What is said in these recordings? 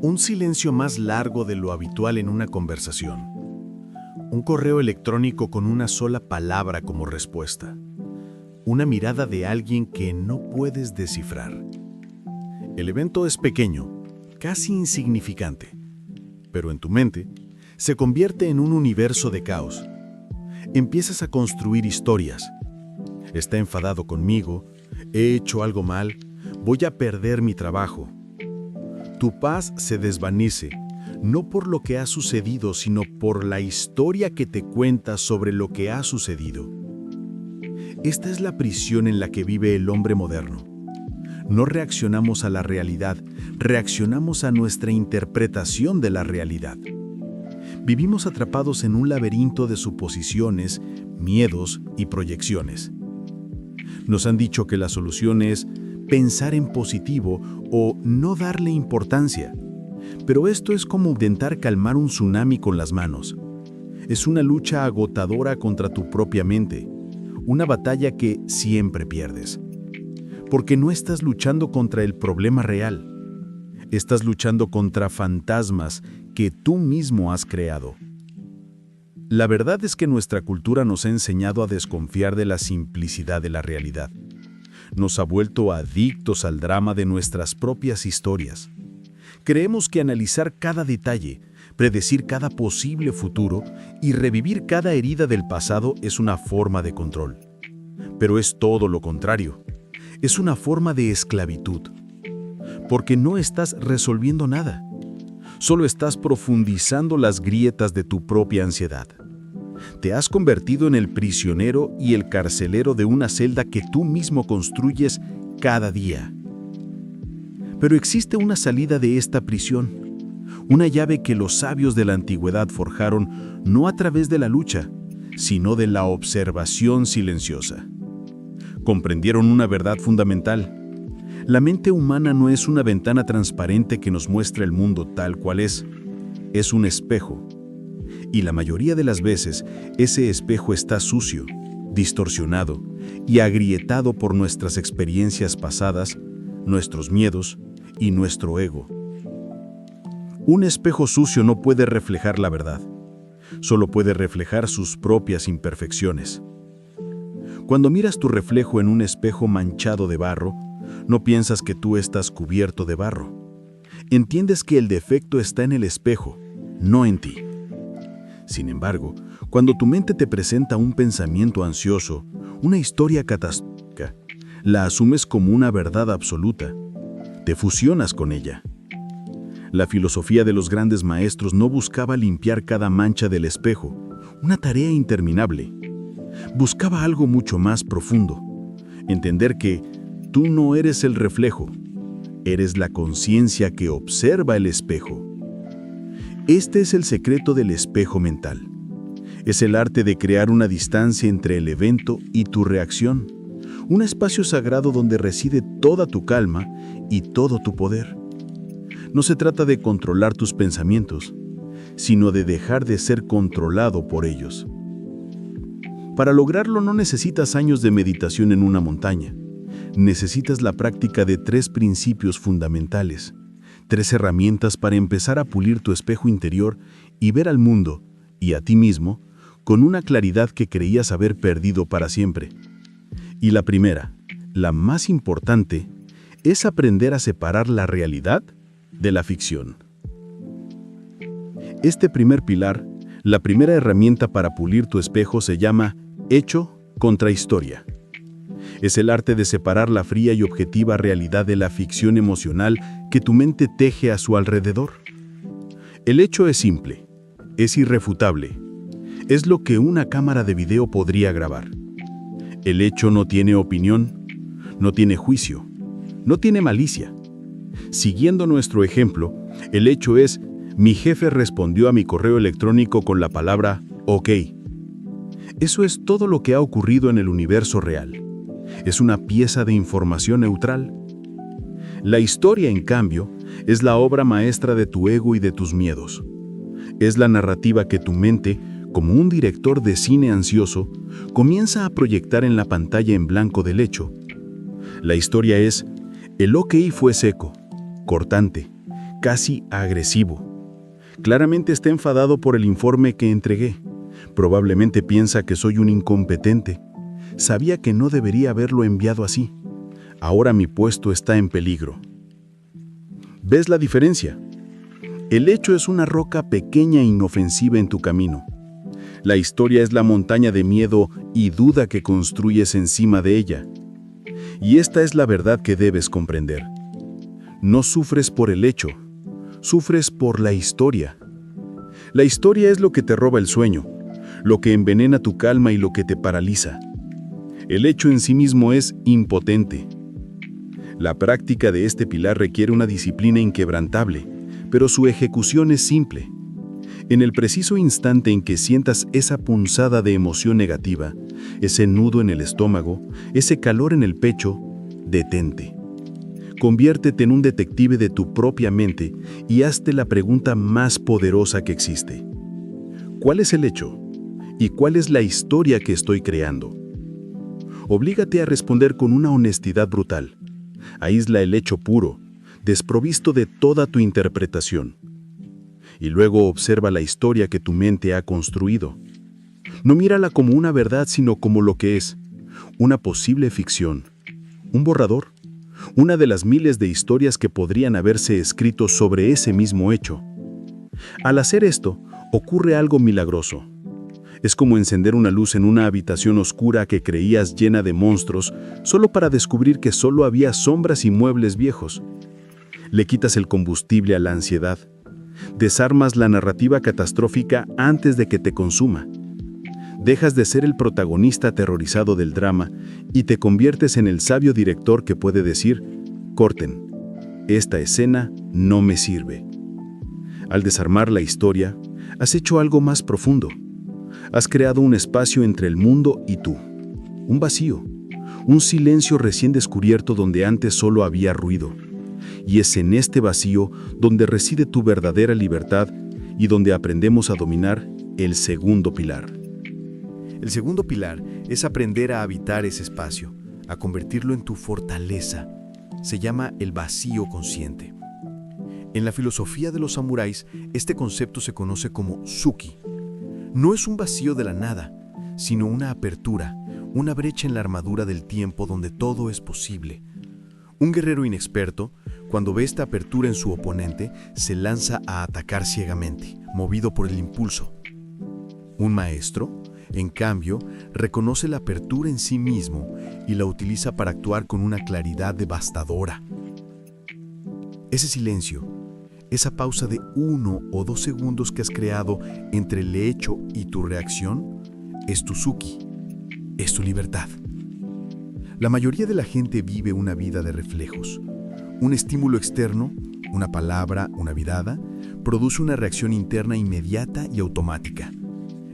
Un silencio más largo de lo habitual en una conversación. Un correo electrónico con una sola palabra como respuesta. Una mirada de alguien que no puedes descifrar. El evento es pequeño, casi insignificante, pero en tu mente se convierte en un universo de caos. Empiezas a construir historias. Está enfadado conmigo, he hecho algo mal, voy a perder mi trabajo. Tu paz se desvanece, no por lo que ha sucedido, sino por la historia que te cuentas sobre lo que ha sucedido. Esta es la prisión en la que vive el hombre moderno. No reaccionamos a la realidad, reaccionamos a nuestra interpretación de la realidad. Vivimos atrapados en un laberinto de suposiciones, miedos y proyecciones. Nos han dicho que la solución es pensar en positivo o no darle importancia. Pero esto es como intentar calmar un tsunami con las manos. Es una lucha agotadora contra tu propia mente, una batalla que siempre pierdes. Porque no estás luchando contra el problema real. Estás luchando contra fantasmas que tú mismo has creado. La verdad es que nuestra cultura nos ha enseñado a desconfiar de la simplicidad de la realidad. Nos ha vuelto adictos al drama de nuestras propias historias. Creemos que analizar cada detalle, predecir cada posible futuro y revivir cada herida del pasado es una forma de control. Pero es todo lo contrario. Es una forma de esclavitud. Porque no estás resolviendo nada. Solo estás profundizando las grietas de tu propia ansiedad. Te has convertido en el prisionero y el carcelero de una celda que tú mismo construyes cada día. Pero existe una salida de esta prisión, una llave que los sabios de la antigüedad forjaron no a través de la lucha, sino de la observación silenciosa. Comprendieron una verdad fundamental. La mente humana no es una ventana transparente que nos muestra el mundo tal cual es un espejo. Y la mayoría de las veces, ese espejo está sucio, distorsionado y agrietado por nuestras experiencias pasadas, nuestros miedos y nuestro ego. Un espejo sucio no puede reflejar la verdad, solo puede reflejar sus propias imperfecciones. Cuando miras tu reflejo en un espejo manchado de barro, no piensas que tú estás cubierto de barro. Entiendes que el defecto está en el espejo, no en ti. Sin embargo, cuando tu mente te presenta un pensamiento ansioso, una historia catastrófica, la asumes como una verdad absoluta. Te fusionas con ella. La filosofía de los grandes maestros no buscaba limpiar cada mancha del espejo, una tarea interminable. Buscaba algo mucho más profundo. Entender que tú no eres el reflejo, eres la conciencia que observa el espejo. Este es el secreto del espejo mental. Es el arte de crear una distancia entre el evento y tu reacción, un espacio sagrado donde reside toda tu calma y todo tu poder. No se trata de controlar tus pensamientos, sino de dejar de ser controlado por ellos. Para lograrlo no necesitas años de meditación en una montaña. Necesitas la práctica de 3 principios fundamentales. 3 herramientas para empezar a pulir tu espejo interior y ver al mundo, y a ti mismo, con una claridad que creías haber perdido para siempre. Y la primera, la más importante, es aprender a separar la realidad de la ficción. Este primer pilar, la primera herramienta para pulir tu espejo se llama hecho contra historia. Es el arte de separar la fría y objetiva realidad de la ficción emocional que tu mente teje a su alrededor. El hecho es simple, es irrefutable. Es lo que una cámara de video podría grabar. El hecho no tiene opinión, no tiene juicio, no tiene malicia. Siguiendo nuestro ejemplo, el hecho es: mi jefe respondió a mi correo electrónico con la palabra OK. Eso es todo lo que ha ocurrido en el universo real. Es una pieza de información neutral. La historia, en cambio, es la obra maestra de tu ego y de tus miedos. Es la narrativa que tu mente, como un director de cine ansioso, comienza a proyectar en la pantalla en blanco del hecho. La historia es: el OK fue seco, cortante, casi agresivo. Claramente está enfadado por el informe que entregué. Probablemente piensa que soy un incompetente. Sabía que no debería haberlo enviado así. Ahora mi puesto está en peligro. ¿Ves la diferencia? El hecho es una roca pequeña e inofensiva en tu camino. La historia es la montaña de miedo y duda que construyes encima de ella. Y esta es la verdad que debes comprender. No sufres por el hecho, sufres por la historia. La historia es lo que te roba el sueño, lo que envenena tu calma y lo que te paraliza. El hecho en sí mismo es impotente. La práctica de este pilar requiere una disciplina inquebrantable, pero su ejecución es simple. En el preciso instante en que sientas esa punzada de emoción negativa, ese nudo en el estómago, ese calor en el pecho, detente. Conviértete en un detective de tu propia mente y hazte la pregunta más poderosa que existe. ¿Cuál es el hecho? ¿Y cuál es la historia que estoy creando? Oblígate a responder con una honestidad brutal. Aísla el hecho puro, desprovisto de toda tu interpretación. Y luego observa la historia que tu mente ha construido. No mírala como una verdad, sino como lo que es, una posible ficción, un borrador, una de las miles de historias que podrían haberse escrito sobre ese mismo hecho. Al hacer esto, ocurre algo milagroso. Es como encender una luz en una habitación oscura que creías llena de monstruos, solo para descubrir que solo había sombras y muebles viejos. Le quitas el combustible a la ansiedad. Desarmas la narrativa catastrófica antes de que te consuma. Dejas de ser el protagonista aterrorizado del drama y te conviertes en el sabio director que puede decir: corten, esta escena no me sirve. Al desarmar la historia, has hecho algo más profundo. Has creado un espacio entre el mundo y tú. Un vacío, un silencio recién descubierto donde antes solo había ruido. Y es en este vacío donde reside tu verdadera libertad y donde aprendemos a dominar el segundo pilar. El segundo pilar es aprender a habitar ese espacio, a convertirlo en tu fortaleza. Se llama el vacío consciente. En la filosofía de los samuráis, este concepto se conoce como Suki. No es un vacío de la nada, sino una apertura, una brecha en la armadura del tiempo donde todo es posible. Un guerrero inexperto, cuando ve esta apertura en su oponente, se lanza a atacar ciegamente, movido por el impulso. Un maestro, en cambio, reconoce la apertura en sí mismo y la utiliza para actuar con una claridad devastadora. Ese silencio, esa pausa de 1 o 2 segundos que has creado entre el hecho y tu reacción, es tu Suki, es tu libertad. La mayoría de la gente vive una vida de reflejos. Un estímulo externo, una palabra, una mirada, produce una reacción interna inmediata y automática.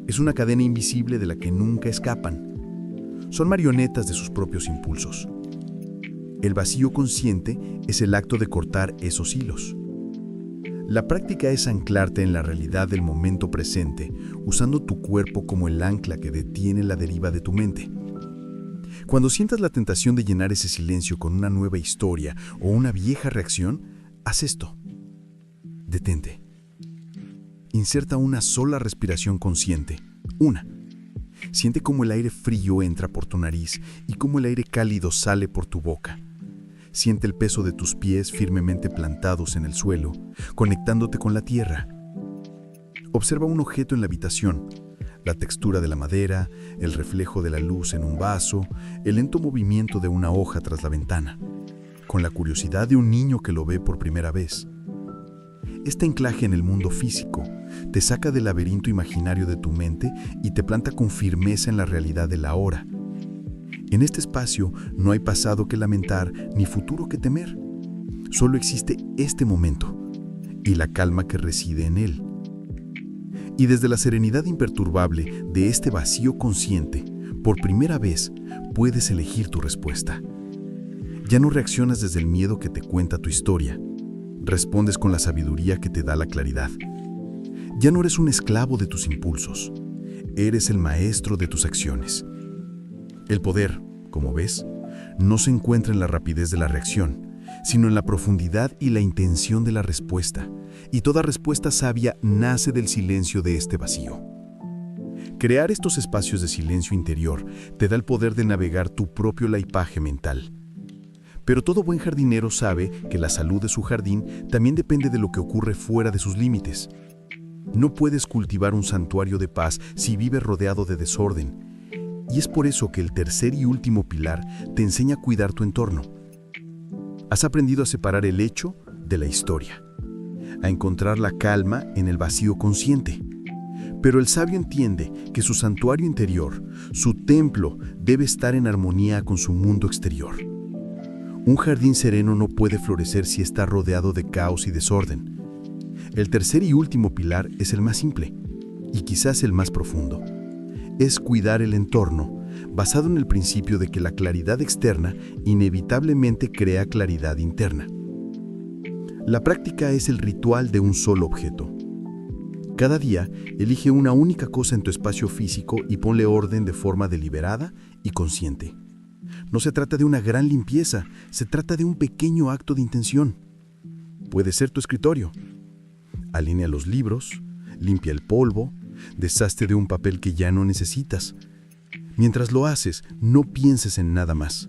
Es una cadena invisible de la que nunca escapan. Son marionetas de sus propios impulsos. El vacío consciente es el acto de cortar esos hilos. La práctica es anclarte en la realidad del momento presente, usando tu cuerpo como el ancla que detiene la deriva de tu mente. Cuando sientas la tentación de llenar ese silencio con una nueva historia o una vieja reacción, haz esto. Detente. Inserta una sola respiración consciente. Una. Siente cómo el aire frío entra por tu nariz y cómo el aire cálido sale por tu boca. Siente el peso de tus pies firmemente plantados en el suelo, conectándote con la tierra. Observa un objeto en la habitación, la textura de la madera, el reflejo de la luz en un vaso, el lento movimiento de una hoja tras la ventana, con la curiosidad de un niño que lo ve por primera vez. Este anclaje en el mundo físico te saca del laberinto imaginario de tu mente y te planta con firmeza en la realidad del ahora. En este espacio no hay pasado que lamentar ni futuro que temer. Solo existe este momento y la calma que reside en él. Y desde la serenidad imperturbable de este vacío consciente, por primera vez puedes elegir tu respuesta. Ya no reaccionas desde el miedo que te cuenta tu historia. Respondes con la sabiduría que te da la claridad. Ya no eres un esclavo de tus impulsos. Eres el maestro de tus acciones. El poder, como ves, no se encuentra en la rapidez de la reacción, sino en la profundidad y la intención de la respuesta. Y toda respuesta sabia nace del silencio de este vacío. Crear estos espacios de silencio interior te da el poder de navegar tu propio laipaje mental. Pero todo buen jardinero sabe que la salud de su jardín también depende de lo que ocurre fuera de sus límites. No puedes cultivar un santuario de paz si vives rodeado de desorden. Y es por eso que el tercer y último pilar te enseña a cuidar tu entorno. Has aprendido a separar el hecho de la historia, a encontrar la calma en el vacío consciente. Pero el sabio entiende que su santuario interior, su templo, debe estar en armonía con su mundo exterior. Un jardín sereno no puede florecer si está rodeado de caos y desorden. El tercer y último pilar es el más simple, y quizás el más profundo. Es cuidar el entorno, basado en el principio de que la claridad externa inevitablemente crea claridad interna. La práctica es el ritual de un solo objeto. Cada día, elige una única cosa en tu espacio físico y ponle orden de forma deliberada y consciente. No se trata de una gran limpieza, se trata de un pequeño acto de intención. Puede ser tu escritorio. Alinea los libros, limpia el polvo, deshazte de un papel que ya no necesitas. Mientras lo haces, no pienses en nada más.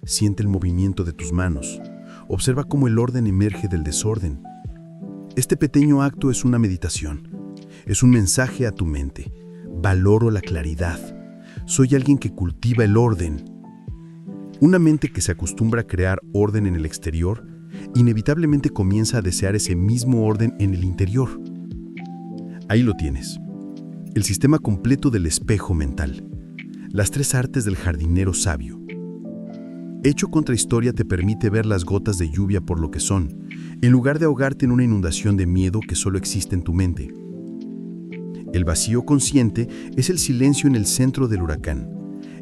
Siente el movimiento de tus manos. Observa cómo el orden emerge del desorden. Este pequeño acto es una meditación. Es un mensaje a tu mente. Valoro la claridad. Soy alguien que cultiva el orden. Una mente que se acostumbra a crear orden en el exterior, inevitablemente comienza a desear ese mismo orden en el interior. Ahí lo tienes. El sistema completo del espejo mental. Las 3 artes del jardinero sabio. Hecho contra historia te permite ver las gotas de lluvia por lo que son, en lugar de ahogarte en una inundación de miedo que solo existe en tu mente. El vacío consciente es el silencio en el centro del huracán,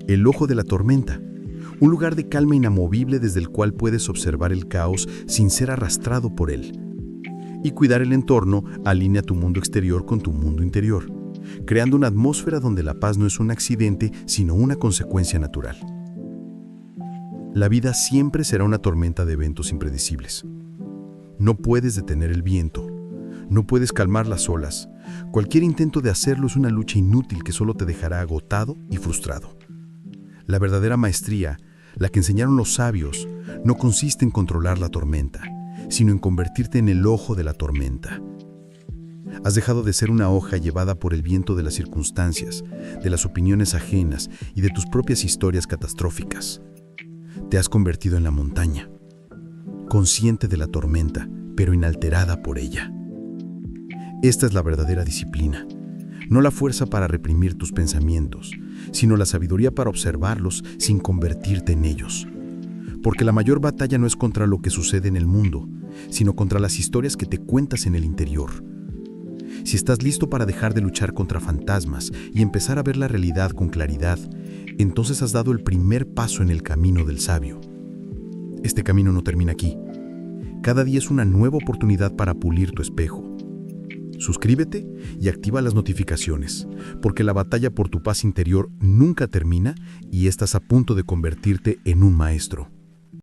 el ojo de la tormenta. Un lugar de calma inamovible desde el cual puedes observar el caos sin ser arrastrado por él. Y cuidar el entorno alinea tu mundo exterior con tu mundo interior, creando una atmósfera donde la paz no es un accidente, sino una consecuencia natural. La vida siempre será una tormenta de eventos impredecibles. No puedes detener el viento, no puedes calmar las olas. Cualquier intento de hacerlo es una lucha inútil que solo te dejará agotado y frustrado. La verdadera maestría, la que enseñaron los sabios, no consiste en controlar la tormenta, sino en convertirte en el ojo de la tormenta. Has dejado de ser una hoja llevada por el viento de las circunstancias, de las opiniones ajenas y de tus propias historias catastróficas. Te has convertido en la montaña, consciente de la tormenta, pero inalterada por ella. Esta es la verdadera disciplina. No la fuerza para reprimir tus pensamientos, sino la sabiduría para observarlos sin convertirte en ellos. Porque la mayor batalla no es contra lo que sucede en el mundo, sino contra las historias que te cuentas en el interior. Si estás listo para dejar de luchar contra fantasmas y empezar a ver la realidad con claridad, entonces has dado el primer paso en el camino del sabio. Este camino no termina aquí. Cada día es una nueva oportunidad para pulir tu espejo. Suscríbete y activa las notificaciones, porque la batalla por tu paz interior nunca termina y estás a punto de convertirte en un maestro.